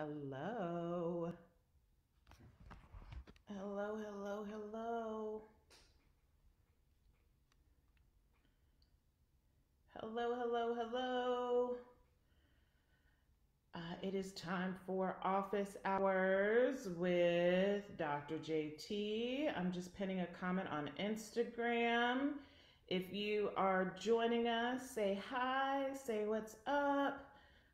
Hello. Hello, hello, hello. Hello, hello, hello. It is time for office hours with Dr. JT. I'm just pinning a comment on Instagram. If you are joining us, say hi, say what's up.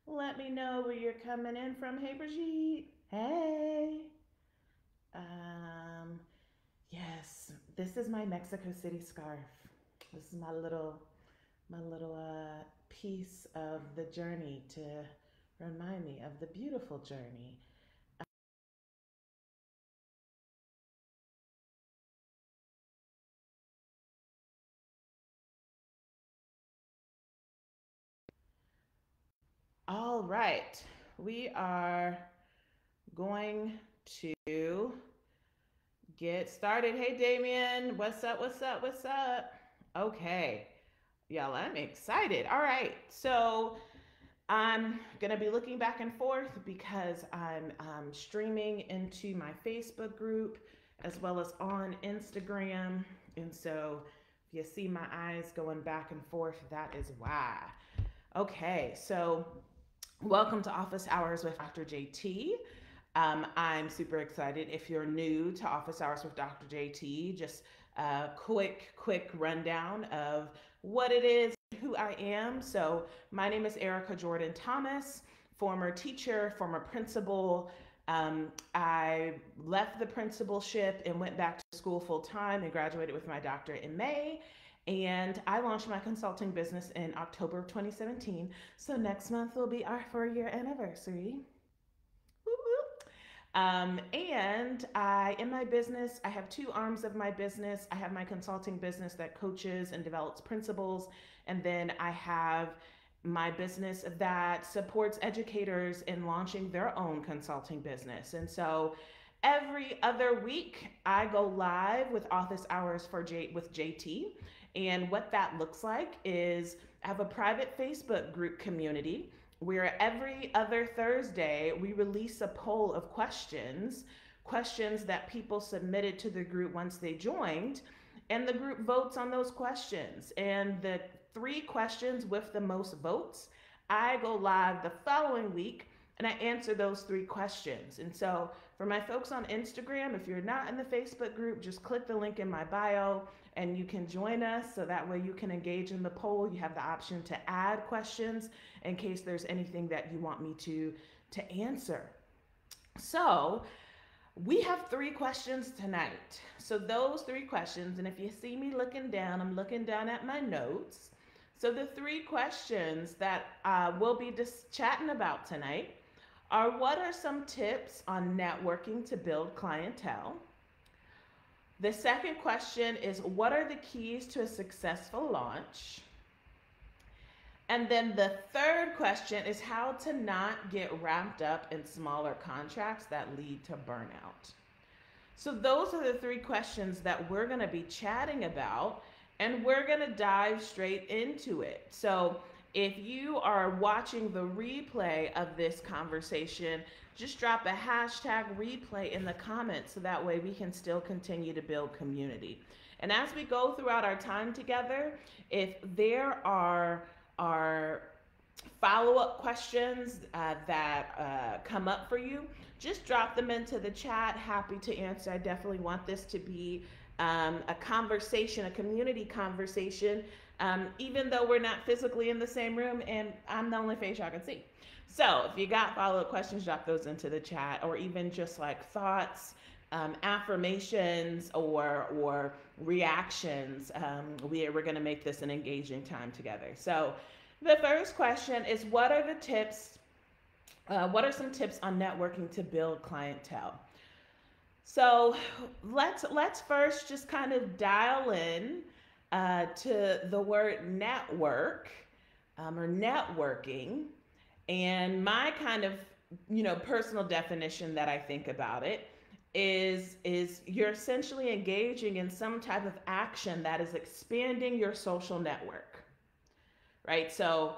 Let me know where you're coming in from. Hey, Brigitte. Hey. Um, Yes, this is my Mexico City scarf. This is my little piece of the journey to remind me of the beautiful journey. All right, we are going to get started. Hey, Damien, what's up? What's up? What's up? Okay, y'all, I'm excited. All right, so I'm going to be looking back and forth because I'm streaming into my Facebook group as well as on Instagram. And so if you see my eyes going back and forth, that is why. Okay, so welcome to Office Hours with Dr. JT. I'm super excited. If you're new to Office Hours with Dr. JT, just a quick rundown of what it is, who I am. So, my name is Erica Jordan Thomas, former teacher, former principal. I left the principalship and went back to school full time and graduated with my doctorate in May. And I launched my consulting business in October of 2017. So, next month will be our 4-year anniversary. And in my business, I have two arms of my business. I have my consulting business that coaches and develops principles. And then I have my business that supports educators in launching their own consulting business. And so every other week, I go live with Office Hours with JT. And what that looks like is I have a private Facebook group community where every other Thursday we release a poll of questions that people submitted to the group once they joined, and the group votes on those questions. And the 3 questions with the most votes, I go live the following week and I answer those 3 questions. And so for my folks on Instagram, if you're not in the Facebook group, just click the link in my bio and you can join us, so that way you can engage in the poll. You have the option to add questions in case there's anything that you want me to answer. So we have 3 questions tonight. So those 3 questions, and if you see me looking down, I'm looking down at my notes. So the 3 questions that we'll be just chatting about tonight are: what are some tips on networking to build clientele? The second question is: what are the keys to a successful launch? And then the third question is how to not get wrapped up in smaller contracts that lead to burnout. So those are the 3 questions that we're going to be chatting about, and we're going to dive straight into it. So if you are watching the replay of this conversation, just drop a hashtag replay in the comments so that way we can still continue to build community. And as we go throughout our time together, if there are follow-up questions that come up for you, just drop them into the chat. Happy to answer. I definitely want this to be a conversation, a community conversation, even though we're not physically in the same room and I'm the only face y'all can see. So if you got follow-up questions, drop those into the chat, or even just like thoughts, affirmations, or reactions. We're going to make this an engaging time together. So the first question is: what are the tips? What are some tips on networking to build clientele? So let's first just kind of dial in to the word network, or networking, and my kind of personal definition that I think about it is you're essentially engaging in some type of action that is expanding your social network, right? So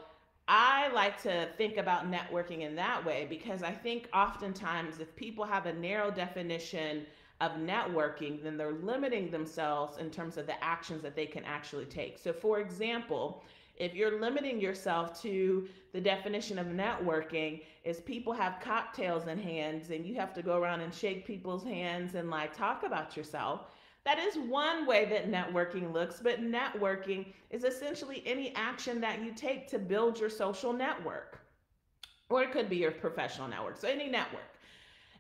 I like to think about networking in that way because I think oftentimes if people have a narrow definition of networking, then they're limiting themselves in terms of the actions that they can actually take. So, for example, if you're limiting yourself to the definition of networking is people have cocktails in hands and you have to go around and shake people's hands and like talk about yourself, that is one way that networking looks, but networking is essentially any action that you take to build your social network. Or it could be your professional network. So any network.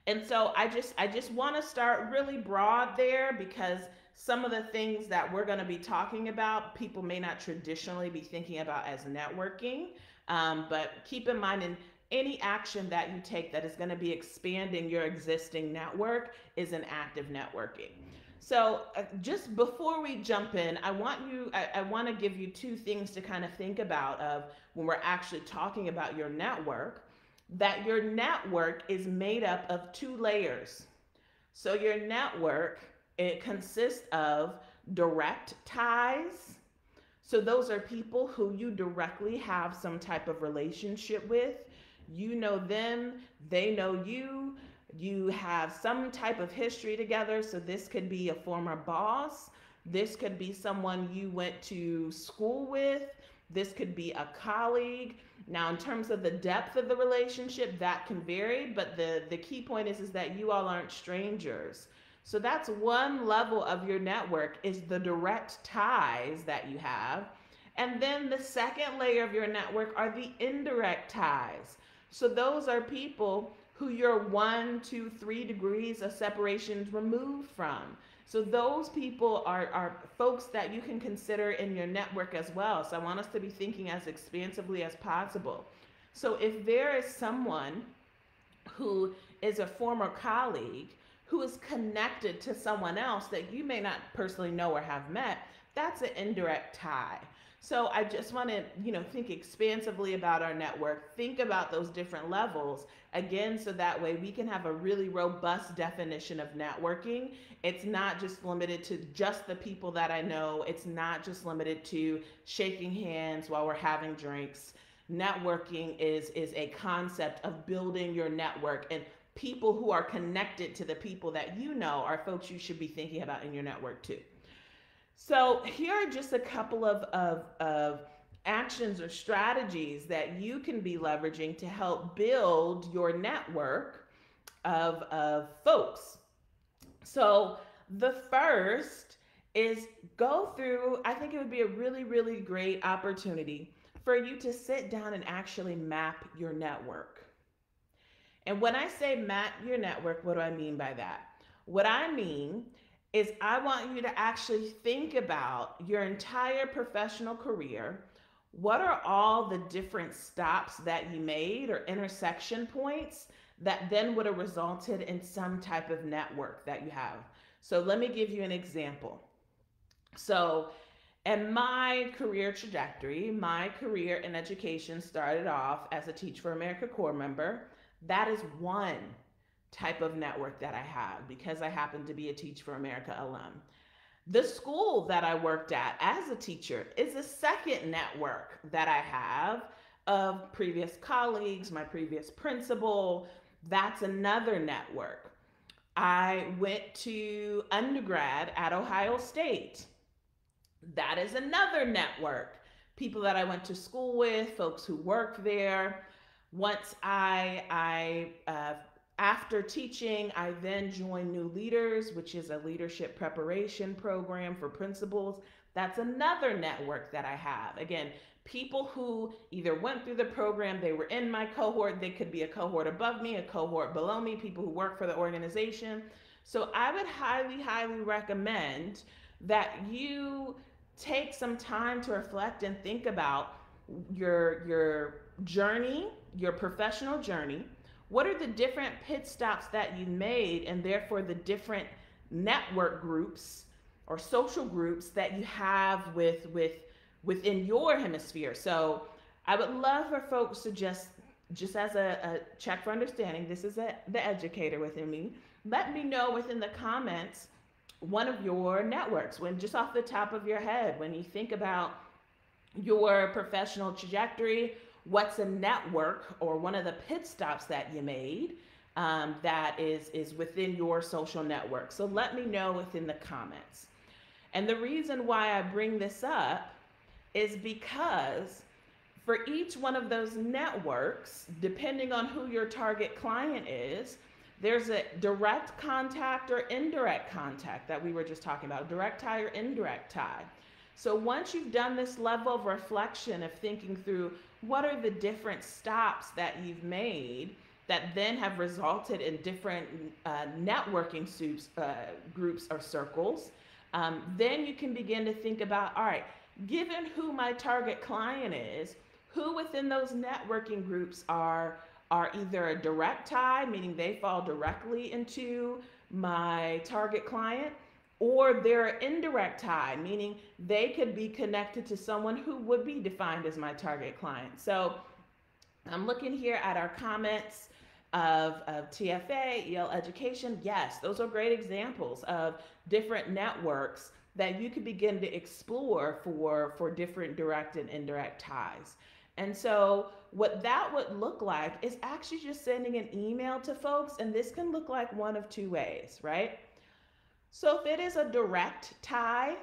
And so I just want to start really broad there because some of the things that we're going to be talking about, people may not traditionally be thinking about as networking. But keep in mind, in any action that you take that is going to be expanding your existing network is an active networking. So just before we jump in, I want to give you two things to kind of think about of when we're actually talking about your network, that your network is made up of two layers. So your network, it consists of direct ties. So those are people who you directly have some type of relationship with. You know them, they know you. You have some type of history together. So this could be a former boss. This could be someone you went to school with. This could be a colleague. Now, in terms of the depth of the relationship, that can vary, but the key point is that you all aren't strangers. So that's one level of your network is the direct ties that you have. And then the second layer of your network are the indirect ties. So those are people who you're 1, 2, 3 degrees of separation removed from. So those people are folks that you can consider in your network as well. So I want us to be thinking as expansively as possible. So if there is someone who is a former colleague who is connected to someone else that you may not personally know or have met, that's an indirect tie. So I just want to, think expansively about our network, think about those different levels again, so that way we can have a really robust definition of networking. It's not just limited to just the people that I know. It's not just limited to shaking hands while we're having drinks. Networking is a concept of building your network, and people who are connected to the people that you know are folks you should be thinking about in your network too. So here are just a couple of actions or strategies that you can be leveraging to help build your network of folks. So the first is go through, I think it would be a really, really great opportunity for you to sit down and actually map your network. And when I say map your network, what do I mean by that? What I mean is I want you to actually think about your entire professional career. What are all the different stops that you made or intersection points that then would have resulted in some type of network that you have? So let me give you an example. So in my career trajectory, my career in education started off as a Teach for America Corps member. That is one type of network that I have because I happen to be a Teach for America alum. The school that I worked at as a teacher is a second network that I have of previous colleagues, my previous principal. That's another network. I went to undergrad at Ohio State. That is another network. People that I went to school with, folks who work there. Once after teaching, I then joined New Leaders, which is a leadership preparation program for principals. That's another network that I have. Again, people who either went through the program, they were in my cohort, they could be a cohort above me, a cohort below me, people who work for the organization. So I would highly, highly recommend that you take some time to reflect and think about your journey, your professional journey. What are the different pit stops that you made, and therefore the different network groups or social groups that you have within your hemisphere? So I would love for folks to just as a check for understanding, this is the educator within me. Let me know within the comments one of your networks, when just off the top of your head, when you think about your professional trajectory, what's a network or one of the pit stops that you made that is within your social network. So let me know within the comments. And the reason why I bring this up is because for each one of those networks, depending on who your target client is, there's a direct contact or indirect contact that we were just talking about, direct tie or indirect tie. So once you've done this level of reflection of thinking through what are the different stops that you've made that then have resulted in different networking groups or circles, then you can begin to think about, all right, given who my target client is, who within those networking groups are either a direct tie, meaning they fall directly into my target client, or they're an indirect tie, meaning they could be connected to someone who would be defined as my target client. So I'm looking here at our comments of TFA, EL Education. Yes, those are great examples of different networks that you could begin to explore for different direct and indirect ties. And so what that would look like is actually just sending an email to folks, and this can look like one of two ways, right? So if it is a direct tie,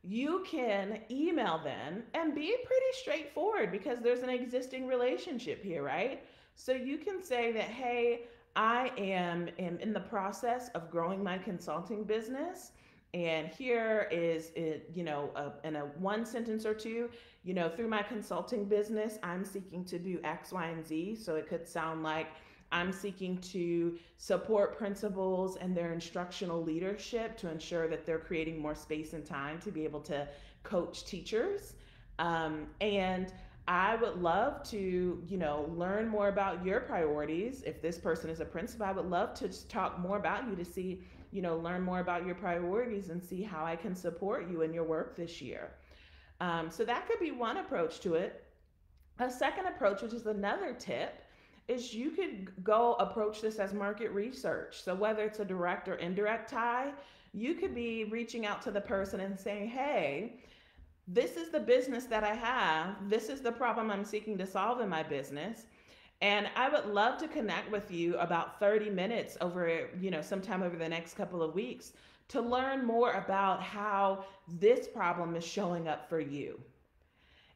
you can email them and be pretty straightforward because there's an existing relationship here, right? So you can say that, hey, I am in the process of growing my consulting business. And here is it, in a one sentence or two, through my consulting business, I'm seeking to do X, Y, and Z. So it could sound like I'm seeking to support principals and their instructional leadership to ensure that they're creating more space and time to be able to coach teachers. And I would love to, learn more about your priorities. If this person is a principal, I would love to talk more about you to see, learn more about your priorities and see how I can support you in your work this year. So that could be one approach to it. A second approach, which is another tip, is you could go approach this as market research. So whether it's a direct or indirect tie, you could be reaching out to the person and saying, hey, this is the business that I have. This is the problem I'm seeking to solve in my business. And I would love to connect with you about 30 minutes over, sometime over the next couple of weeks to learn more about how this problem is showing up for you.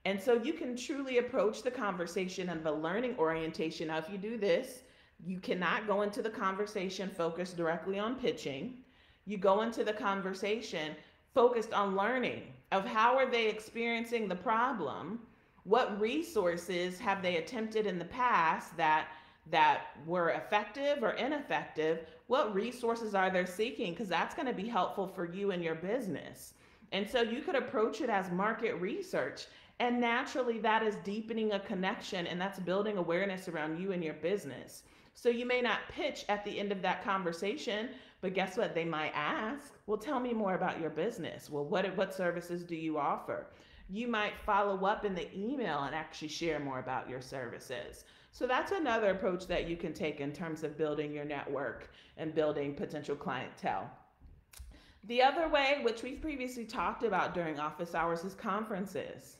And so you can truly approach the conversation of a learning orientation. Now, if you do this, you cannot go into the conversation focused directly on pitching. You go into the conversation focused on learning of how are they experiencing the problem, what resources have they attempted in the past that were effective or ineffective, what resources are they seeking, because that's going to be helpful for you and your business. And so you could approach it as market research. And naturally, that is deepening a connection and that's building awareness around you and your business. So you may not pitch at the end of that conversation, but guess what? They might ask, well, tell me more about your business. Well, what services do you offer? You might follow up in the email and actually share more about your services. So that's another approach that you can take in terms of building your network and building potential clientele. The other way, which we've previously talked about during office hours, is conferences.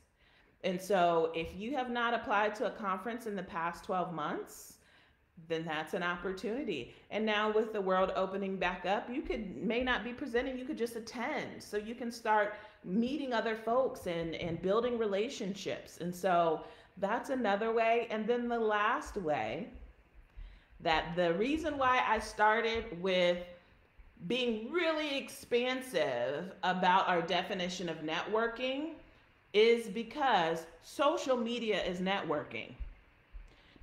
And so if you have not applied to a conference in the past 12 months, then that's an opportunity. And now with the world opening back up, you may not be presenting, you could just attend. So you can start meeting other folks and building relationships. And so that's another way. And then the last way, that the reason why I started with being really expansive about our definition of networking is because social media is networking.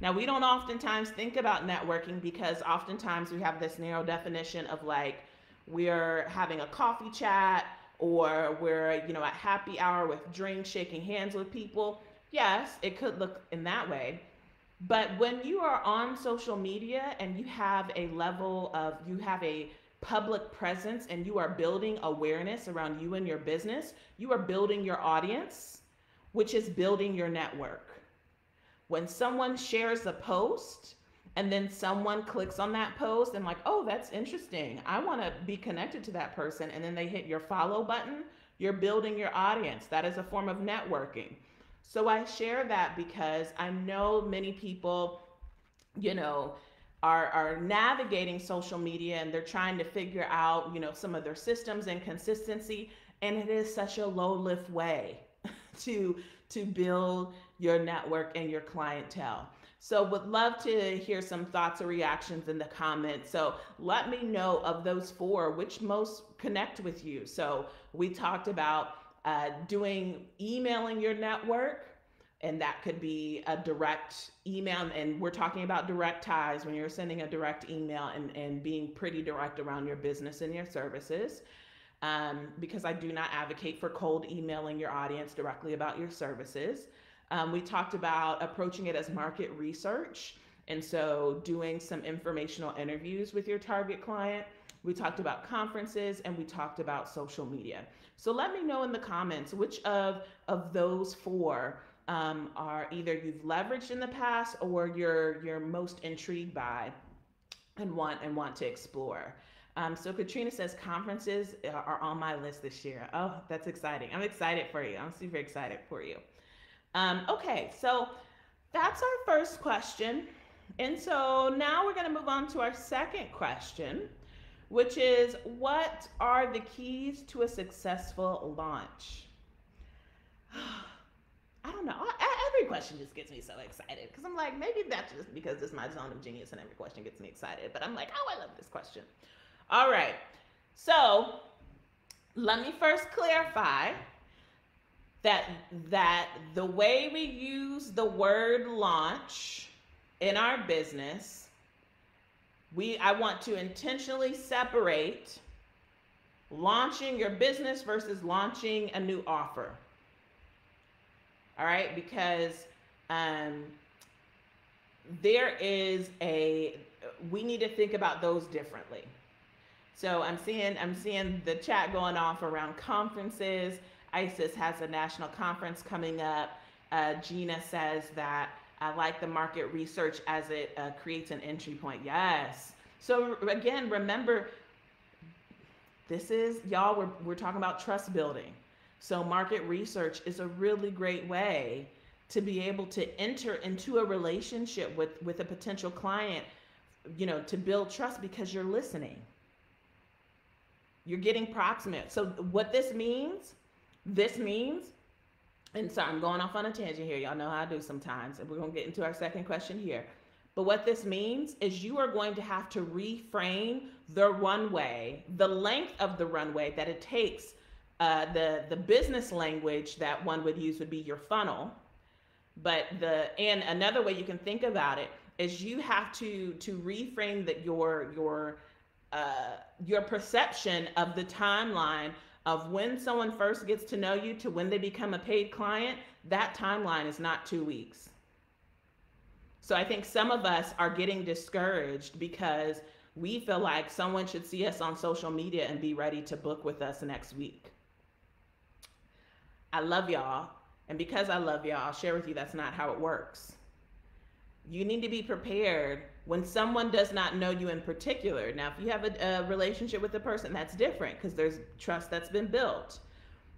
Now, we don't oftentimes think about networking because oftentimes we have this narrow definition of like we're having a coffee chat or we're, at happy hour with drinks, shaking hands with people. Yes, it could look in that way. But when you are on social media and you have a public presence and you are building awareness around you and your business, you are building your audience, which is building your network. When someone shares a post and then someone clicks on that post and like, oh, that's interesting, I want to be connected to that person, and then they hit your follow button, you're building your audience. That is a form of networking. So I share that because I know many people, you know, are navigating social media and they're trying to figure out, some of their systems and consistency. And it is such a low lift way to build your network and your clientele. So would love to hear some thoughts or reactions in the comments. So let me know of those four, which most connect with you. So we talked about doing emailing your network, and that could be a direct email, and we're talking about direct ties when you're sending a direct email, and being pretty direct around your business and your services, because I do not advocate for cold emailing your audience directly about your services. We talked about approaching it as market research, and so doing some informational interviews with your target client. We talked about conferences, and we talked about social media. So let me know in the comments which of those four are either you've leveraged in the past or you're most intrigued by and want to explore. So Katrina says conferences are on my list this year. Oh, that's exciting. I'm excited for you. I'm super excited for you. Okay, so that's our first question. And so now we're going to move on to our second question, which is, what are the keys to a successful launch? I don't know. Every question just gets me so excited because I'm like, maybe that's just because it's my zone of genius and every question gets me excited. But I'm like, oh, I love this question. All right. So let me first clarify that the way we use the word launch in our business, I want to intentionally separate launching your business versus launching a new offer. All right, because we need to think about those differently. So I'm seeing the chat going off around conferences. ISIS has a national conference coming up. Gina says that I like the market research as it creates an entry point. Yes. So again, remember, this is, y'all, we're talking about trust building. So market research is a really great way to be able to enter into a relationship with a potential client, to build trust because you're listening. You're getting proximate. So what this means, and sorry, I'm going off on a tangent here. Y'all know how I do sometimes. And we're going to get into our second question here. But what this means is you are going to have to reframe the runway, the length of the runway that it takes. The business language that one would use would be your funnel. And another way you can think about it is you have to reframe that your perception of the timeline of when someone first gets to know you to when they become a paid client. That timeline is not 2 weeks. So I think some of us are getting discouraged because we feel like someone should see us on social media and be ready to book with us next week. I love y'all. And because I love y'all, I'll share with you that's not how it works. You need to be prepared when someone does not know you in particular. Now, if you have a relationship with the person, that's different because there's trust that's been built.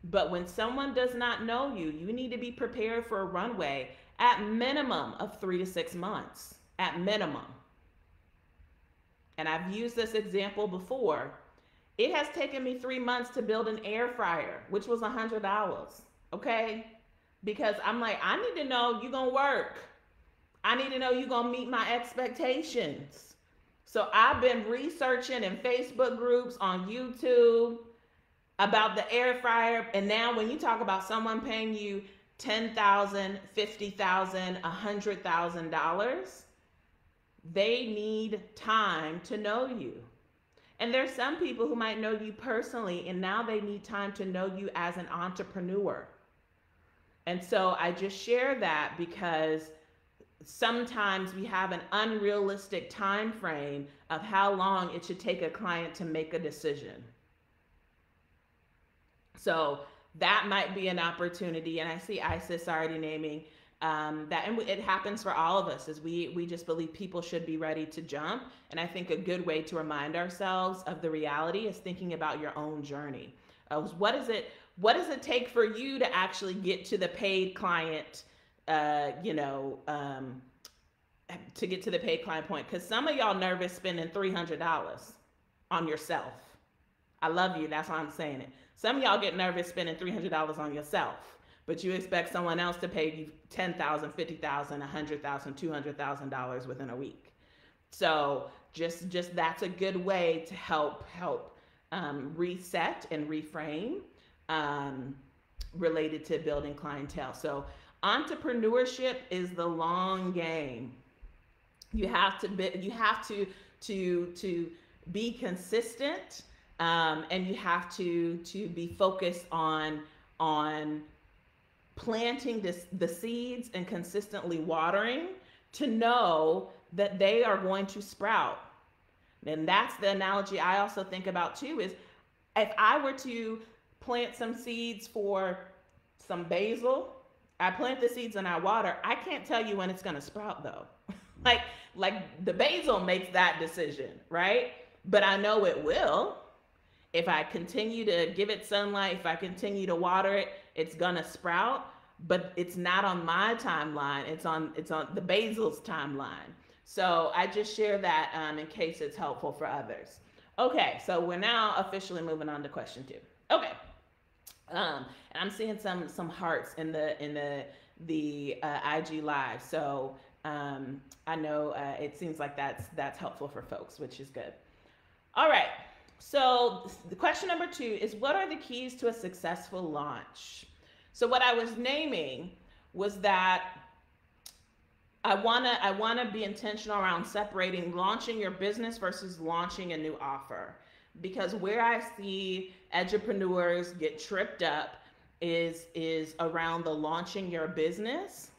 But when someone does not know you, you need to be prepared for a runway at minimum of 3 to 6 months, at minimum. And I've used this example before. It has taken me 3 months to build an air fryer, which was $100, okay? Because I'm like, I need to know you're gonna work. I need to know you're gonna meet my expectations. So I've been researching in Facebook groups, on YouTube, about the air fryer. And now when you talk about someone paying you $10,000, $50,000, $100,000, they need time to know you. And there's some people who might know you personally, and now they need time to know you as an entrepreneur. And so I just share that because sometimes we have an unrealistic time frame of how long it should take a client to make a decision. So that might be an opportunity. And I see ISIS already naming that, and it happens for all of us, is we just believe people should be ready to jump. And I think a good way to remind ourselves of the reality is thinking about your own journey. what does it take for you to actually get to the paid client, you know, to get to the paid client point? Because some of y'all nervous spending $300 on yourself. I love you. That's why I'm saying it. Some of y'all get nervous spending $300 on yourself, but you expect someone else to pay you $10,000, $50,000, $100,000, $200,000 within a week. So just that's a good way to help reset and reframe related to building clientele. So entrepreneurship is the long game. You have to be consistent, and you have to be focused on planting the seeds and consistently watering to know that they are going to sprout. And that's the analogy I also think about too, is if I were to plant some seeds for some basil, I plant the seeds and I water, I can't tell you when it's going to sprout though. like the basil makes that decision, right? But I know it will. If I continue to give it sunlight, if I continue to water it, it's going to sprout, but it's not on my timeline. It's on the basil's timeline. So I just share that in case it's helpful for others. Okay, so we're now officially moving on to question 2. Okay, and I'm seeing some hearts in the IG live. So I know it seems like that's helpful for folks, which is good. All right. So the question number 2 is, what are the keys to a successful launch? So what I was naming was that I wanna be intentional around separating launching your business versus launching a new offer. Because where I see entrepreneurs get tripped up is around the launching your business.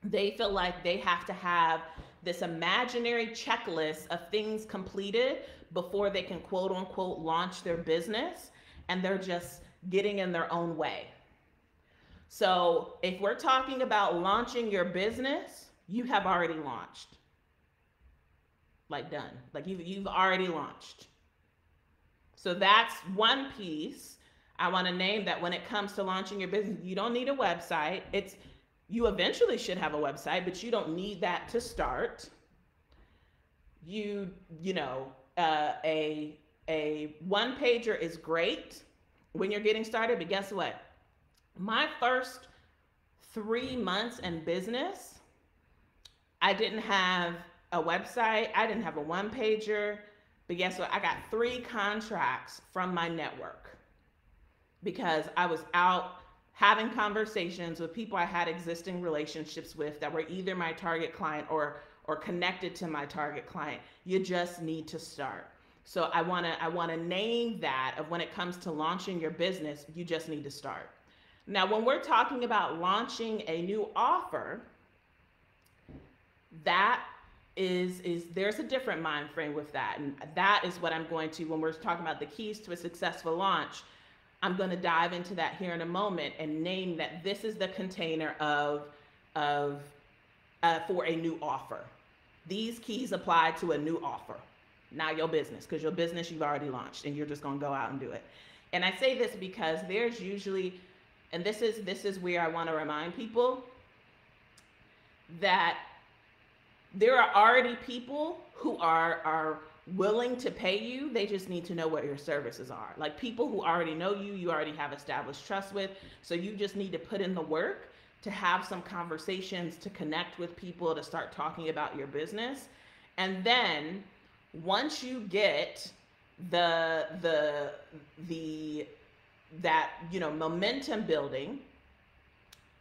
They feel like they have to have this imaginary checklist of things completed before they can quote unquote launch their business, and they're just getting in their own way. So if we're talking about launching your business, you have already launched. Like done. Like you've already launched. So that's one piece I want to name, that when it comes to launching your business, you don't need a website. You eventually should have a website, but you don't need that to start. A one pager is great when you're getting started, but guess what? My first 3 months in business, I didn't have a website. I didn't have a one pager, but guess what? I got 3 contracts from my network because I was out having conversations with people I had existing relationships with that were either my target client or connected to my target client. You just need to start. So I wanna name that, of when it comes to launching your business, you just need to start. Now, when we're talking about launching a new offer, that is there's a different mind frame with that. And that is what I'm going to, when we're talking about the keys to a successful launch, I'm going to dive into that here in a moment and name that this is the container for a new offer. These keys apply to a new offer, not your business, because your business you've already launched and you're just going to go out and do it. And I say this because there's usually, and this is where I want to remind people that there are already people who are willing to pay you. They just need to know what your services are. Like people who already know you, you already have established trust with. So you just need to put in the work to have some conversations, to connect with people, to start talking about your business. And then once you get that momentum building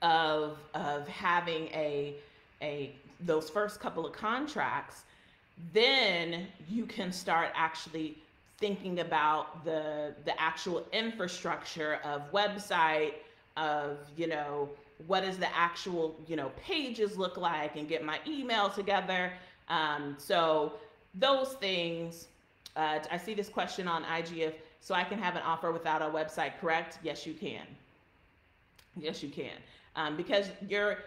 of having those first couple of contracts, then you can start actually thinking about the actual infrastructure of website, of what does the actual pages look like, and get my email together. So those things. I see this question on IG so I can have an offer without a website, correct? Yes, you can. Yes, you can. Because your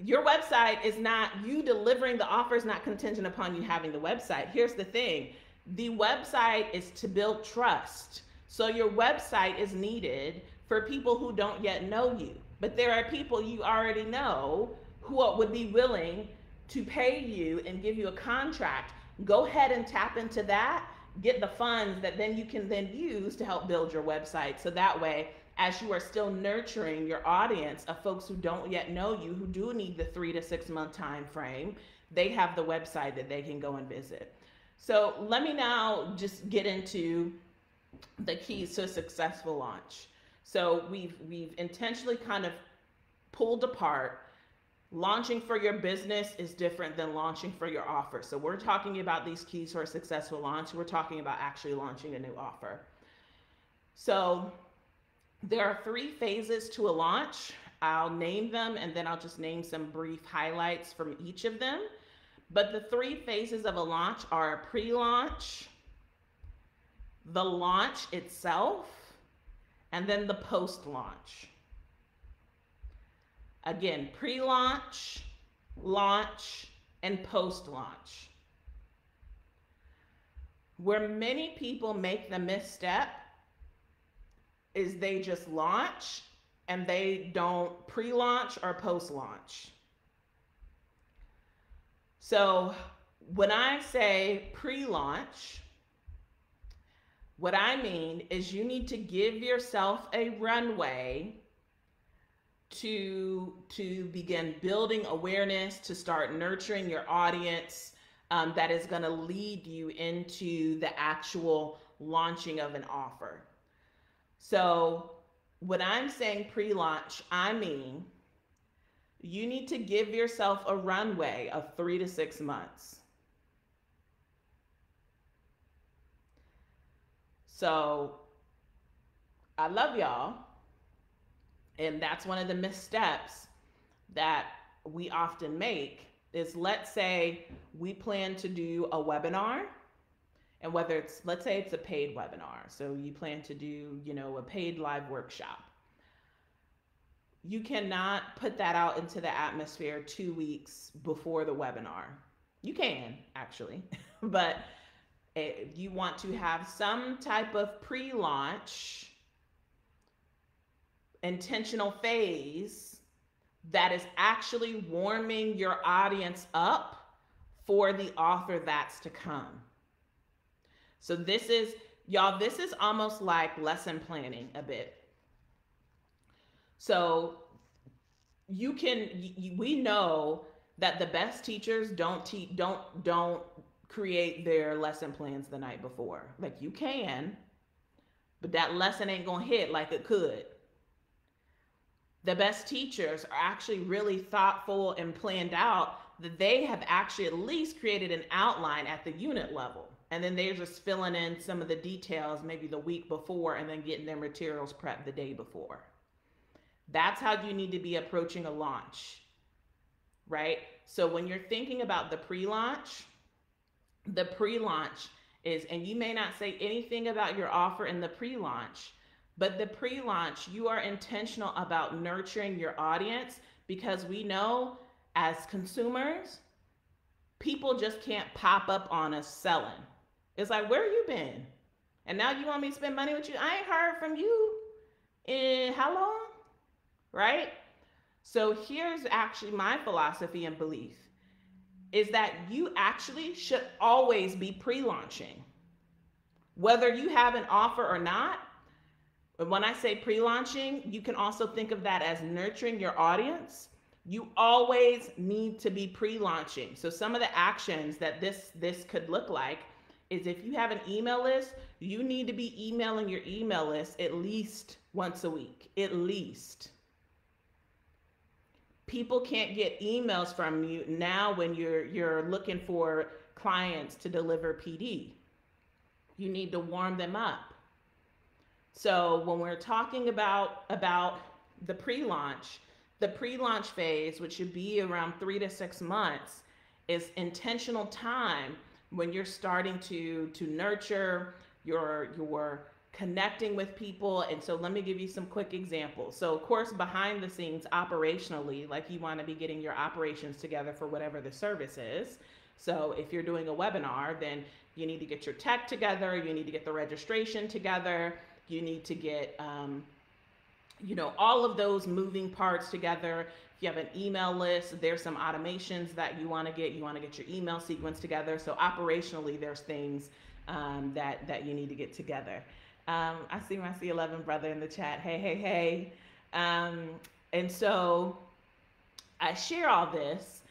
website is not, you delivering the offer is not contingent upon you having the website. Here's the thing. The website is to build trust. So your website is needed for people who don't yet know you. But there are people you already know who would be willing to pay you and give you a contract. Go ahead and tap into that, get the funds that then you can then use to help build your website. So that way, as you are still nurturing your audience of folks who don't yet know you, who do need the 3 to 6 month time frame, they have the website that they can go and visit. So let me now just get into the keys to a successful launch. So we've intentionally kind of pulled apart. Launching for your business is different than launching for your offer. So we're talking about these keys for a successful launch. We're talking about actually launching a new offer. So there are 3 phases to a launch. I'll name them and then I'll just name some brief highlights from each of them. But the 3 phases of a launch are a pre-launch, the launch itself, and then the post-launch. Again, pre-launch, launch, and post-launch. Where many people make the misstep is they just launch and they don't pre-launch or post-launch. So when I say pre-launch, what I mean is you need to give yourself a runway to begin building awareness, to start nurturing your audience, that is going to lead you into the actual launching of an offer. So when I'm saying pre-launch, I mean you need to give yourself a runway of 3 to 6 months. So I love y'all. And that's one of the missteps that we often make is, let's say we plan to do a webinar, and whether it's, let's say it's a paid webinar. So you plan to do, a paid live workshop. You cannot put that out into the atmosphere 2 weeks before the webinar. You can actually, but you want to have some type of pre-launch intentional phase that is actually warming your audience up for the offer that's to come. So this is, y'all, this is almost like lesson planning a bit. So we know that the best teachers don't create their lesson plans the night before. Like, you can, but that lesson ain't gonna hit like it could. The best teachers are actually really thoughtful and planned out, that they have actually at least created an outline at the unit level. And then they're just filling in some of the details maybe the week before and then getting their materials prepped the day before. That's how you need to be approaching a launch, right? So when you're thinking about the pre-launch is, and you may not say anything about your offer in the pre-launch, but the pre-launch, you are intentional about nurturing your audience, because we know as consumers, people just can't pop up on us selling. It's like, where you been? And now you want me to spend money with you? I ain't heard from you in how long? Right? So here's actually my philosophy and belief, is that you actually should always be pre-launching. Whether you have an offer or not, but when I say pre-launching, you can also think of that as nurturing your audience. You always need to be pre-launching. So some of the actions that this could look like is, if you have an email list, you need to be emailing your email list at least once a week, at least. People can't get emails from you now when you're looking for clients to deliver PD. You need to warm them up. So when we're talking about the pre-launch phase, which should be around 3 to 6 months, is intentional time when you're starting to nurture your connecting with people. And so let me give you some quick examples. So of course, behind the scenes, operationally, like, you want to be getting your operations together for whatever the service is. So if you're doing a webinar, then you need to get your tech together, you need to get the registration together, you need to get all of those moving parts together. If you have an email list, there's some automations that you want to get. You want to get your email sequence together. So operationally, there's things that you need to get together. I see my C11 brother in the chat. Hey, hey, hey. And so I share all this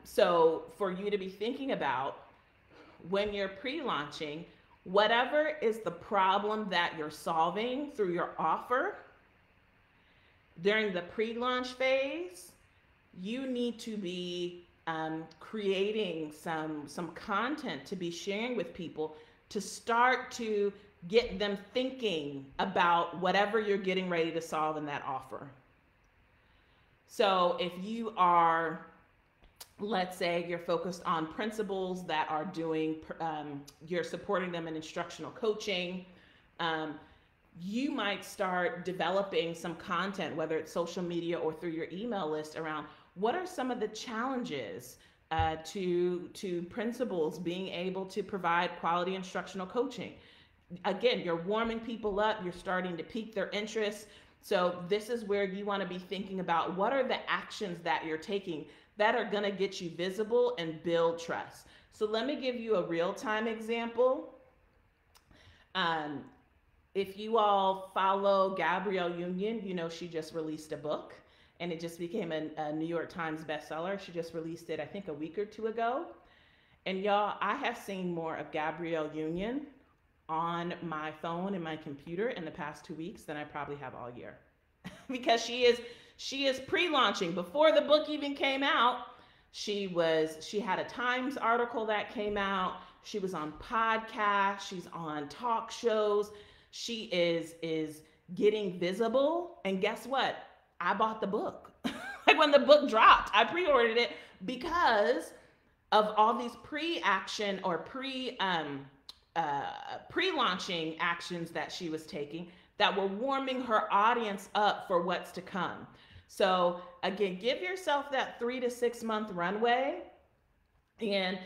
so for you to be thinking about when you're pre-launching, whatever is the problem that you're solving through your offer during the pre-launch phase, you need to be creating some content to be sharing with people to start to get them thinking about whatever you're getting ready to solve in that offer. So if you are, let's say you're focused on principals that are doing, you're supporting them in instructional coaching, you might start developing some content, whether it's social media or through your email list, around what are some of the challenges to principals being able to provide quality instructional coaching. Again, you're warming people up, you're starting to pique their interest. So this is where you want to be thinking about what are the actions that you're taking that are going to get you visible and build trust. So let me give you a real-time example. If you all follow Gabrielle Union, she just released a book and it just became a New York Times bestseller. She just released it, I think, a week or two ago. And y'all, I have seen more of Gabrielle Union on my phone and my computer in the past 2 weeks than I probably have all year. Because she is pre-launching. Before the book even came out, she had a Times article that came out. She was on podcasts, she's on talk shows. She is getting visible. And guess what? I bought the book. Like when the book dropped, I pre-ordered it because of all these pre-action or pre-launching actions that she was taking that were warming her audience up for what's to come. So again, give yourself that 3 to 6 month runway and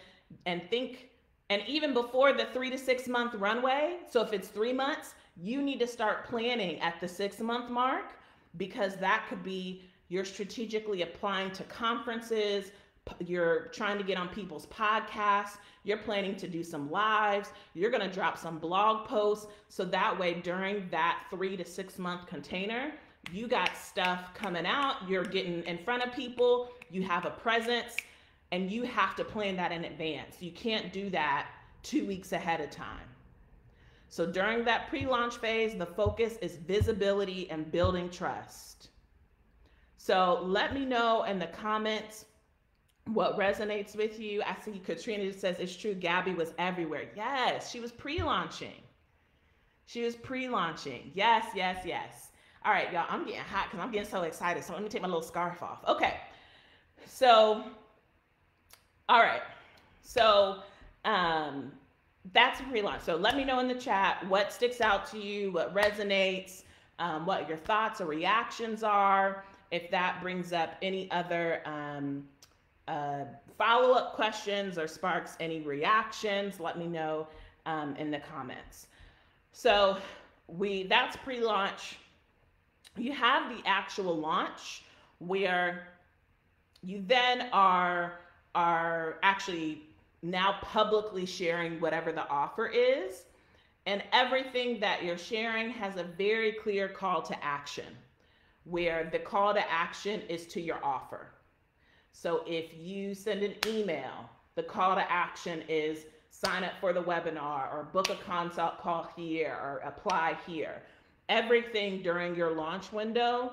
think, and even before the 3 to 6 month runway, so if it's 3 months, you need to start planning at the 6 month mark, because that could be you're strategically applying to conferences, you're trying to get on people's podcasts, you're planning to do some lives, you're going to drop some blog posts. So that way, during that 3 to 6 month container, you got stuff coming out, you're getting in front of people, you have a presence, and you have to plan that in advance. You can't do that 2 weeks ahead of time. So during that pre-launch phase, the focus is visibility and building trust. So let me know in the comments what resonates with you. I see Katrina says, it's true, Gabby was everywhere. Yes, she was pre-launching. She was pre-launching. Yes, yes, yes. All right, y'all, I'm getting hot because I'm getting so excited. So let me take my little scarf off. Okay, so, all right. So that's pre-launch. So let me know in the chat what sticks out to you, what resonates, what your thoughts or reactions are. If that brings up any other follow-up questions or sparks any reactions, let me know in the comments. So that's pre-launch. You have the actual launch where you then are actually now publicly sharing whatever the offer is, and everything that you're sharing has a very clear call to action, where the call to action is to your offer. So if you send an email, the call to action is sign up for the webinar or book a consult call here or apply here. Everything during your launch window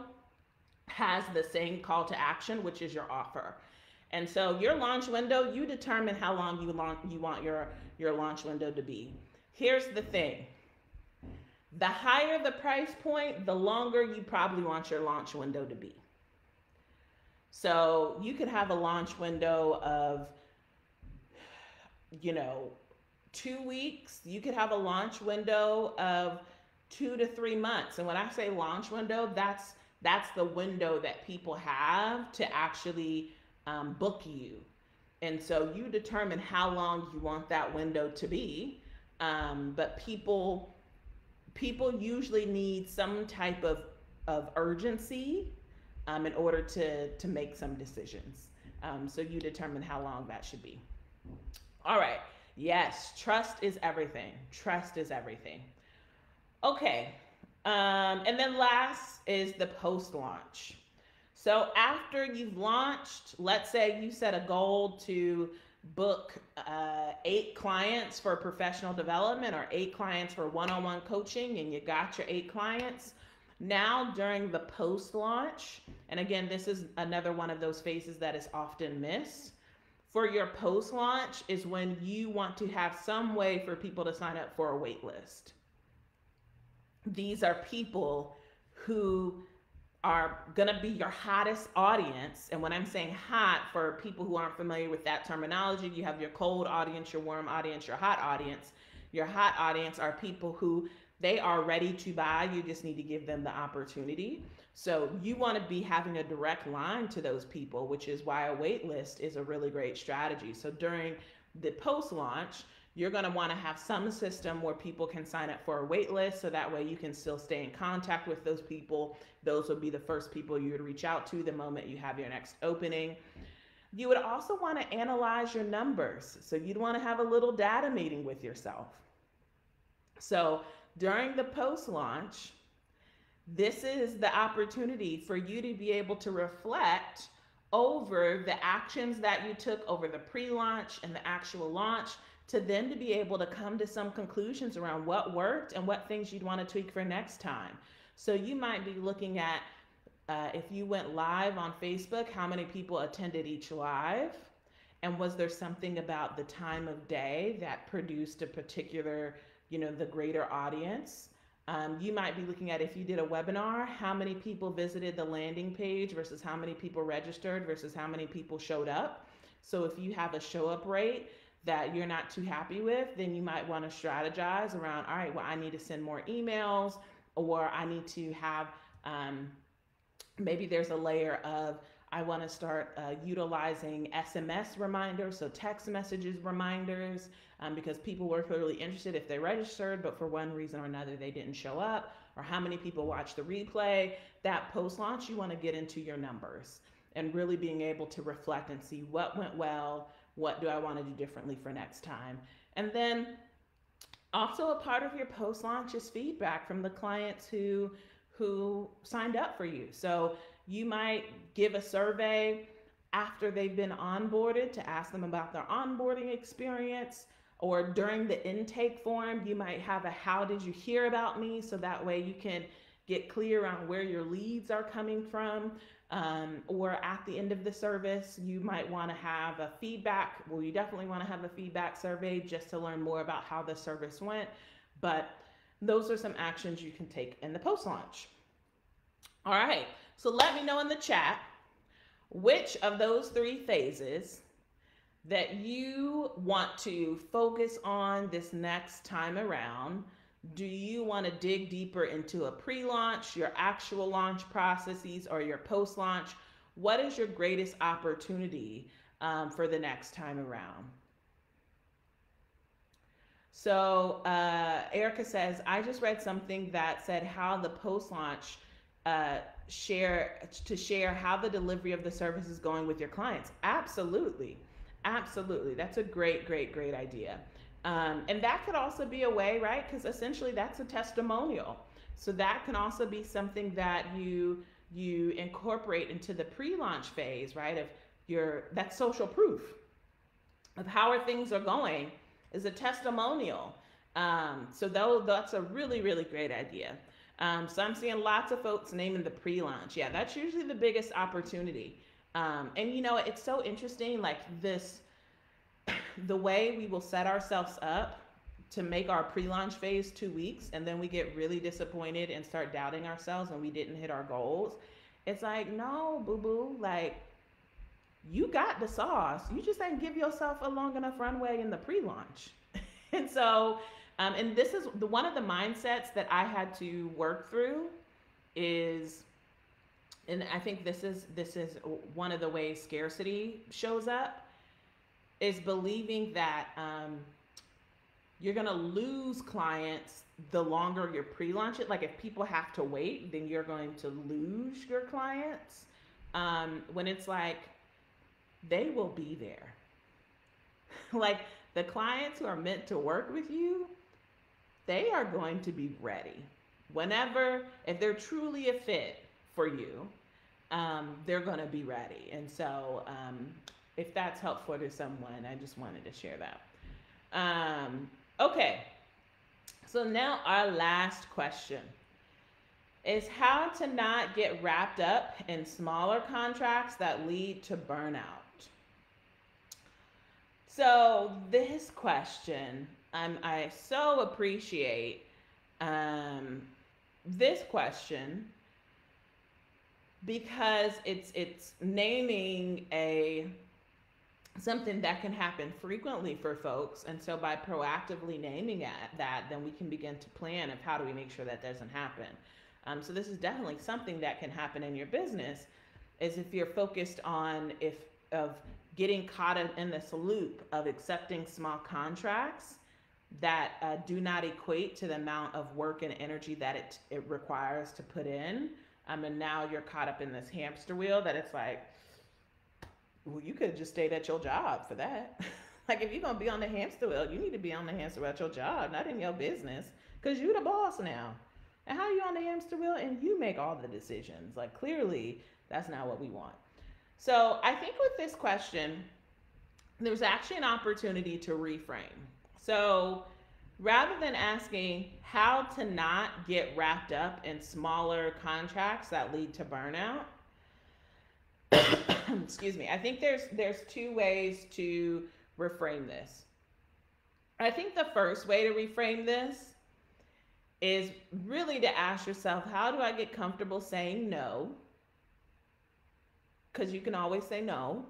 has the same call to action, which is your offer. And so your launch window, you determine how long you want your launch window to be. Here's the thing. The higher the price point, the longer you probably want your launch window to be. So you could have a launch window of, 2 weeks. You could have a launch window of 2 to 3 months. And when I say launch window, that's the window that people have to actually book you. And so you determine how long you want that window to be. But people usually need some type of of urgency in order to make some decisions. So you determine how long that should be. All right. Yes, trust is everything. Trust is everything. Okay. And then last is the post launch. So after you've launched, let's say you set a goal to book 8 clients for professional development or 8 clients for one-on-one coaching, and you got your 8 clients. Now during the post launch, and again, this is another one of those phases that is often missed. For your post launch is when you want to have some way for people to sign up for a wait list. These are people who are going to be your hottest audience. And when I'm saying hot, for people who aren't familiar with that terminology, you have your cold audience, your warm audience, your hot audience. Your hot audience are people who they are ready to buy. You just need to give them the opportunity. So you want to be having a direct line to those people, which is why a wait list is a really great strategy. So during the post launch, you're going to want to have some system where people can sign up for a wait list, so that way you can still stay in contact with those people. Those will be the first people you would reach out to the moment you have your next opening. You would also want to analyze your numbers. So you'd want to have a little data meeting with yourself. So during the post launch, this is the opportunity for you to be able to reflect over the actions that you took over the pre-launch and the actual launch, to then to be able to come to some conclusions around what worked and what things you'd want to tweak for next time. So you might be looking at if you went live on Facebook, how many people attended each live? And was there something about the time of day that produced a particular, the greater audience? You might be looking at, if you did a webinar, how many people visited the landing page versus how many people registered versus how many people showed up. So if you have a show up rate that you're not too happy with, then you might want to strategize around, all right, well, I need to send more emails, or I need to have, maybe there's a layer of, I want to start utilizing SMS reminders, so text messages reminders, because people were clearly interested if they registered, but for one reason or another, they didn't show up, or how many people watched the replay. That post-launch, you want to get into your numbers and really being able to reflect and see what went well, what do I want to do differently for next time. And then also a part of your post-launch is feedback from the clients who signed up for you. So you might give a survey after they've been onboarded to ask them about their onboarding experience, or during the intake form, you might have a how did you hear about me, so that way you can get clear on where your leads are coming from. Or at the end of the service, you might want to have a feedback. Well, you definitely want to have a feedback survey just to learn more about how the service went. But those are some actions you can take in the post-launch. All right, so let me know in the chat which of those 3 phases that you want to focus on this next time around. Do you want to dig deeper into a pre-launch, your actual launch processes, or your post-launch? What is your greatest opportunity for the next time around? So Erica says, I just read something that said how the post-launch share how the delivery of the service is going with your clients. Absolutely. Absolutely. That's a great idea. And that could also be a way, right? Because essentially that's a testimonial. So that can also be something that you incorporate into the pre-launch phase, right? Of that's social proof of how things are going, is a testimonial. So that's a really great idea. So I'm seeing lots of folks naming the pre-launch. Yeah, that's usually the biggest opportunity. And it's so interesting, like the way we will set ourselves up to make our pre-launch phase 2 weeks, and then we get really disappointed and start doubting ourselves when we didn't hit our goals. It's like, no, boo-boo, like, you got the sauce. You just ain't give yourself a long enough runway in the pre-launch. And so, and this is one of the mindsets that I had to work through is, and I think this is one of the ways scarcity shows up, is believing that you're going to lose clients the longer you pre-launch it. Like if people have to wait, then you're going to lose your clients. When it's like, they will be there. Like the clients who are meant to work with you, they are going to be ready. Whenever, if they're truly a fit for you, they're going to be ready. And so, if that's helpful to someone, I just wanted to share that. Okay, so now our last question is how to not get wrapped up in smaller contracts that lead to burnout. So this question, I so appreciate this question because it's naming a something that can happen frequently for folks, and so by proactively naming that, then we can begin to plan of how do we make sure that doesn't happen. So this is definitely something that can happen in your business, is if you're focused on of getting caught in this loop of accepting small contracts that do not equate to the amount of work and energy that it requires to put in. And now you're caught up in this hamster wheel that it's like, well, you could have just stayed at your job for that. Like if you're going to be on the hamster wheel, you need to be on the hamster wheel at your job, not in your business, because you're the boss now. And how are you on the hamster wheel and you make all the decisions? Like clearly that's not what we want. So I think with this question, there's actually an opportunity to reframe. So rather than asking how to not get wrapped up in smaller contracts that lead to burnout, excuse me, I think there's two ways to reframe this. I think the first way to reframe this is really to ask yourself, how do I get comfortable saying no? Because you can always say no.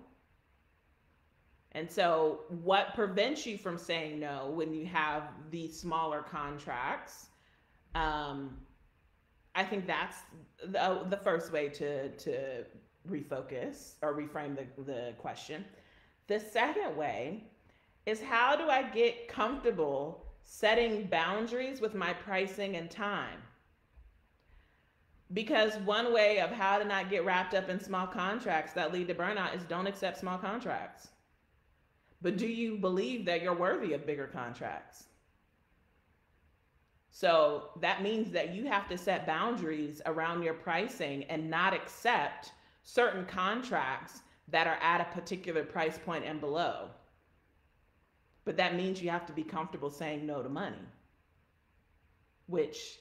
And so what prevents you from saying no when you have these smaller contracts? I think that's the first way to refocus or reframe the question. The second way is, how do I get comfortable setting boundaries with my pricing and time? Because one way of how to not get wrapped up in small contracts that lead to burnout is don't accept small contracts. But do you believe that you're worthy of bigger contracts? So that means that you have to set boundaries around your pricing and not accept certain contracts that are at a particular price point and below. But that means you have to be comfortable saying no to money, which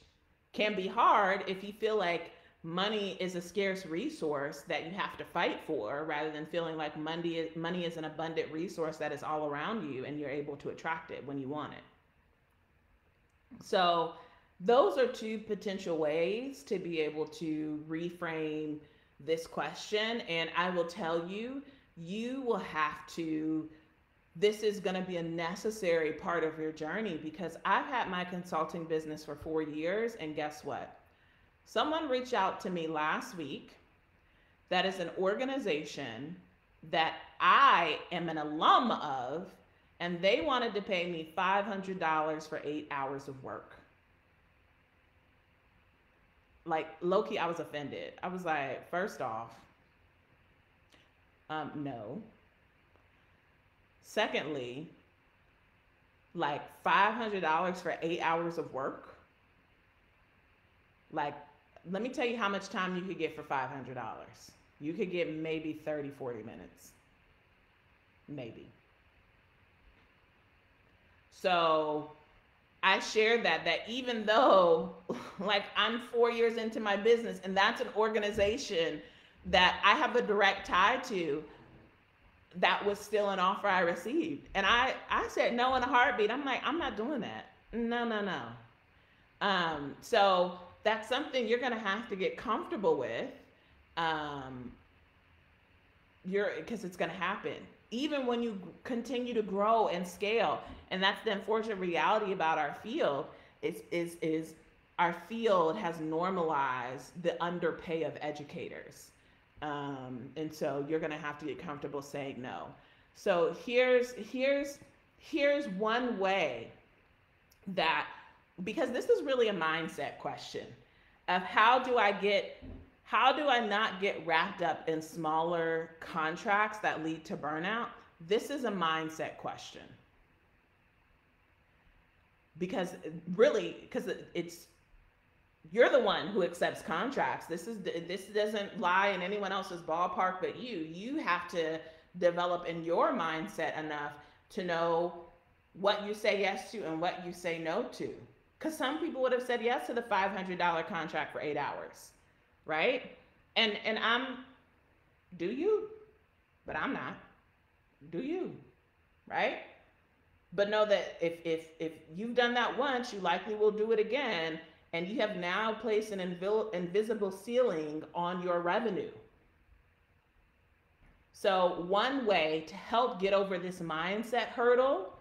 can be hard if you feel like money is a scarce resource that you have to fight for, rather than feeling like money is an abundant resource that is all around you and you're able to attract it when you want it. So those are two potential ways to be able to reframe this question. And I will tell you, you will have to, this is going to be a necessary part of your journey, because I've had my consulting business for 4 years, and guess what? Someone reached out to me last week that is an organization that I am an alum of, and they wanted to pay me $500 for 8 hours of work. Like, low-key, I was offended. I was like, first off, no. Secondly, like $500 for 8 hours of work. Like, let me tell you how much time you could get for $500. You could get maybe 30, 40 minutes. Maybe. So I shared that even though like I'm 4 years into my business and that's an organization that I have a direct tie to, that was still an offer I received. And I said no in a heartbeat. I'm like, I'm not doing that. No. So that's something you're going to have to get comfortable with. Because it's going to happen. Even when you continue to grow and scale. And that's the unfortunate reality about our field is our field has normalized the underpay of educators. And so you're going to have to get comfortable saying no. So here's one way that, because this is really a mindset question of how do I not get wrapped up in smaller contracts that lead to burnout? This is a mindset question. Because really, because it's you're the one who accepts contracts. This doesn't lie in anyone else's ballpark but you. You have to develop in your mindset enough to know what you say yes to and what you say no to. Because some people would have said yes to the $500 contract for 8 hours, right? And I'm, do you? But I'm not. Do you? Right? But know that if you've done that once, you likely will do it again, and you have now placed an invisible ceiling on your revenue. So one way to help get over this mindset hurdle,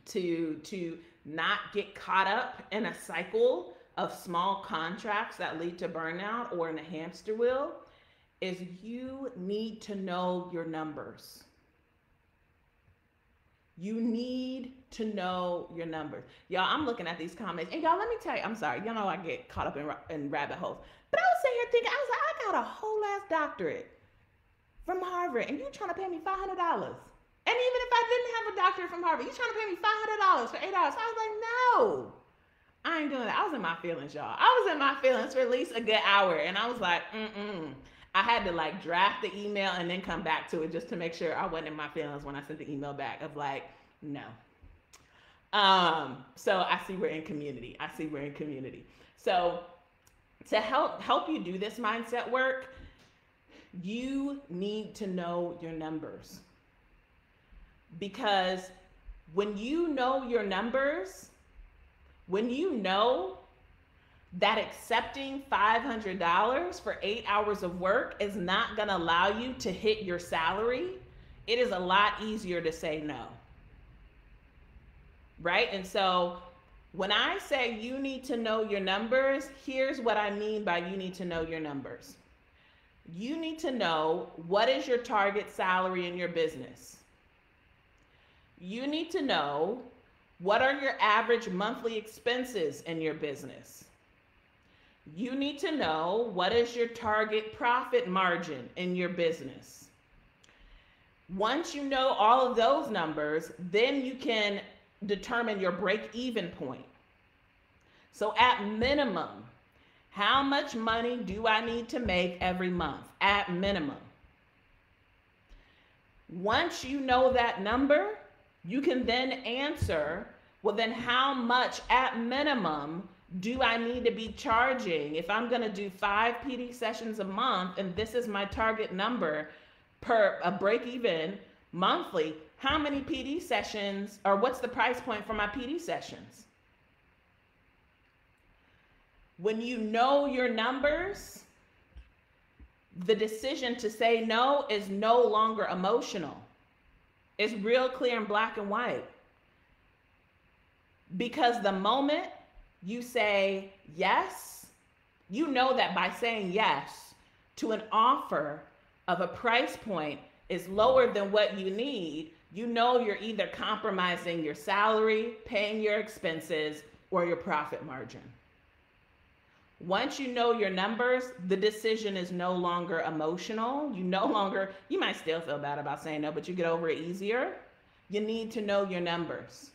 to not get caught up in a cycle of small contracts that lead to burnout or in a hamster wheel, is you need to know your numbers. You need to know your numbers. Y'all, I'm looking at these comments. And y'all, let me tell you, I'm sorry. Y'all know I get caught up in rabbit holes. But I was sitting here thinking, I was like, I got a whole ass doctorate from Harvard, and you trying to pay me $500. And even if I didn't have a doctorate from Harvard, you trying to pay me $500 for 8 hours. I was like, no, I ain't doing that. I was in my feelings, y'all. I was in my feelings for at least a good hour. And I was like, I had to like draft the email and then come back to it just to make sure I wasn't in my feelings when I sent the email back of like, no. So I see we're in community. So to help you do this mindset work, you need to know your numbers. Because when you know your numbers, when you know that accepting $500 for 8 hours of work is not going to allow you to hit your salary, it is a lot easier to say no. Right? And so when I say you need to know your numbers, here's what I mean by you need to know your numbers. You need to know what is your target salary in your business. You need to know what are your average monthly expenses in your business. You need to know what is your target profit margin in your business. Once you know all of those numbers, then you can determine your break-even point. So at minimum, how much money do I need to make every month? At minimum. Once you know that number, you can then answer, well, then how much at minimum do I need to be charging? If I'm going to do 5 PD sessions a month and this is my target number per a break even monthly, how many PD sessions, or what's the price point for my PD sessions? When you know your numbers, the decision to say no is no longer emotional. It's real clear and black and white. Because the moment you say yes, you know that by saying yes to an offer of a price point is lower than what you need, you know you're either compromising your salary, paying your expenses, or your profit margin. Once you know your numbers, the decision is no longer emotional. You might still feel bad about saying no, but you get over it easier. You need to know your numbers.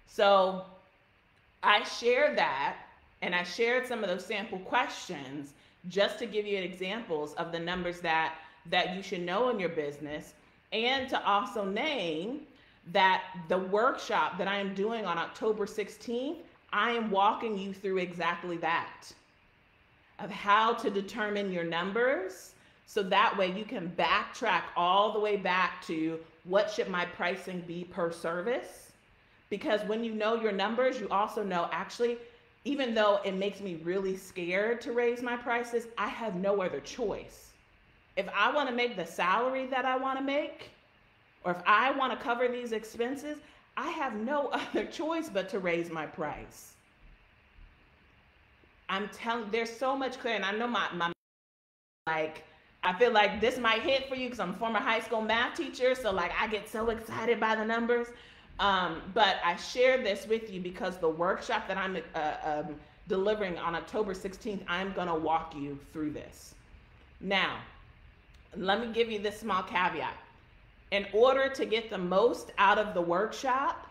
So I shared that, and I shared some of those sample questions just to give you examples of the numbers that you should know in your business, and to also name that the workshop that I am doing on October 16th, I am walking you through exactly that, of how to determine your numbers, so that way you can backtrack all the way back to what should my pricing be per service. Because when you know your numbers, you also know, actually, even though it makes me really scared to raise my prices, I have no other choice. If I want to make the salary that I want to make, or if I want to cover these expenses, I have no other choice but to raise my price. I'm telling, there's so much clear, and I know I feel like this might hit for you because I'm a former high school math teacher, so like I get so excited by the numbers. But I share this with you because the workshop that I'm delivering on October 16th, I'm going to walk you through this. Now, let me give you this small caveat. In order to get the most out of the workshop,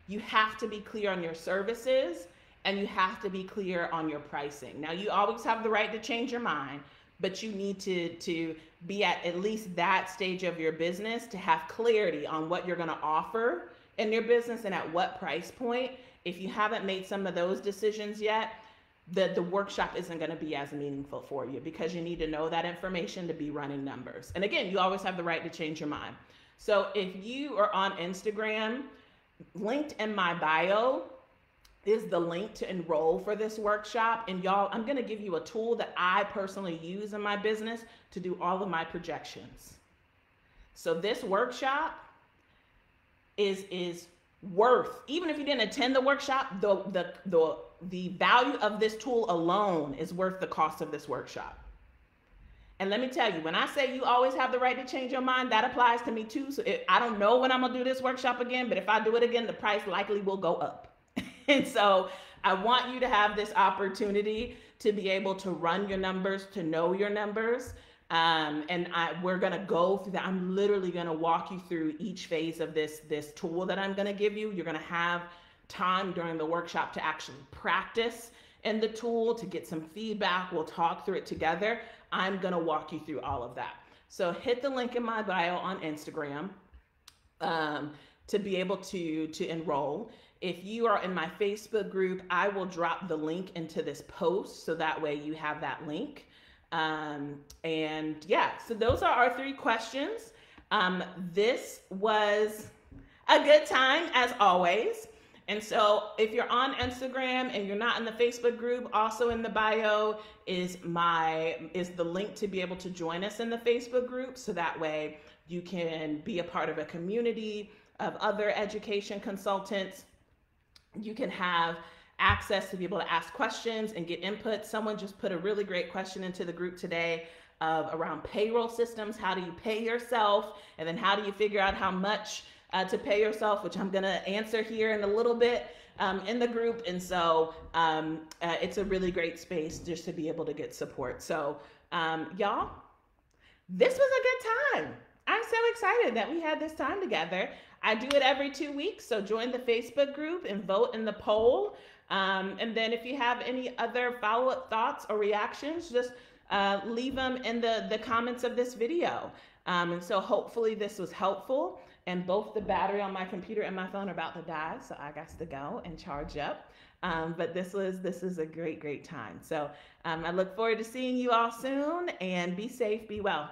you have to be clear on your services and you have to be clear on your pricing. Now, you always have the right to change your mind, but you need to be at least that stage of your business to have clarity on what you're going to offer in your business and at what price point. If you haven't made some of those decisions yet, the workshop isn't going to be as meaningful for you because you need to know that information to be running numbers. And again, you always have the right to change your mind. So if you are on Instagram, linked in my bio is the link to enroll for this workshop. And y'all, I'm going to give you a tool that I personally use in my business to do all of my projections. So this workshop is worth, even if you didn't attend the workshop, the value of this tool alone is worth the cost of this workshop. And let me tell you, when I say you always have the right to change your mind, that applies to me too. So I don't know when I'm gonna do this workshop again, but if I do it again, the price likely will go up. And so I want you to have this opportunity to be able to run your numbers, to know your numbers. We're gonna go through that. I'm literally gonna walk you through each phase of this tool that I'm gonna give you. You're gonna have time during the workshop to actually practice in the tool, to get some feedback. We'll talk through it together. I'm gonna walk you through all of that. So hit the link in my bio on Instagram to be able to enroll. If you are in my Facebook group, I will drop the link into this post so that way you have that link. And yeah, so those are our 3 questions. This was a good time as always. And so if you're on Instagram and you're not in the Facebook group, also in the bio is the link to be able to join us in the Facebook group. So that way you can be a part of a community of other education consultants. You can have access to be able to ask questions and get input. Someone just put a really great question into the group today around payroll systems. How do you pay yourself? And then how do you figure out how much to pay yourself, which I'm gonna answer here in a little bit in the group. And so it's a really great space just to be able to get support. So y'all, this was a good time. I'm so excited that we had this time together. I do it every 2 weeks, so join the Facebook group and vote in the poll. And then if you have any other follow-up thoughts or reactions, just leave them in the comments of this video. And so hopefully this was helpful. And both the battery on my computer and my phone are about to die, so I got to go and charge up. But this is a great time. So I look forward to seeing you all soon, and be safe, be well.